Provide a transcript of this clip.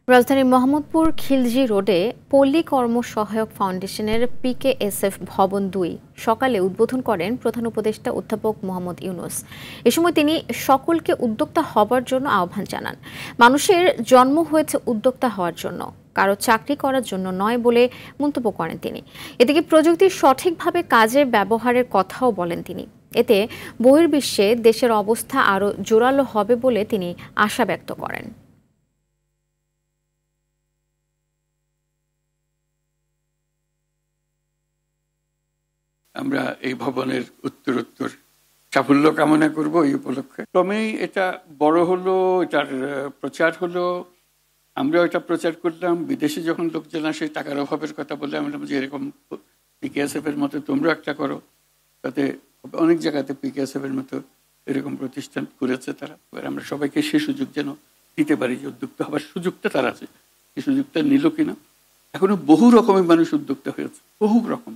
রাজধানীর মোহাম্মদপুর খিলজি রোডে পল্লী কর্ম সহায়ক ফাউন্ডেশনের পিকেএসএফ ভবন ২ সকালে উদ্বোধন করেন প্রধান উপদেষ্টা অধ্যাপক মোহাম্মদ ইউনূস। এ সময় তিনি সকলকে উদ্যোক্তা হবার জন্য আহ্বান জানান। মানুষের জন্ম হয়েছে উদ্যোক্তা হওয়ার জন্য, কারো চাকরি করার জন্য নয় বলে মন্তব্য করেন তিনি। এদিকে প্রযুক্তির সঠিকভাবে কাজে ব্যবহারের কথাও বলেন তিনি। এতে বহির্বিশ্বে দেশের অবস্থা আরও জোরালো হবে বলে তিনি আশা ব্যক্ত করেন। আমরা এই ভবনের উত্তরোত্তর সাফল্য কামনা করব এই উপলক্ষে। ক্রমেই এটা বড় হলো, এটার প্রচার হলো, আমরাও এটা প্রচার করলাম। বিদেশে যখন লোকজন আসে টাকার অভাবের কথা বলে আমরা যে এরকম পিকেএসএফ এর মতো তোমরা একটা করো, তাতে অনেক জায়গাতে পিকেএসএফ এর মতো এরকম প্রতিষ্ঠান করেছে তারা। এবার আমরা সবাইকে সে সুযোগ যেন দিতে পারি যে উদ্যোক্তা হবার সুযোগটা তার আছে, সেই সুযোগটা নিল কিনা। এখনো বহু রকমের মানুষ উদ্যোক্তা হয়েছে, বহু রকম।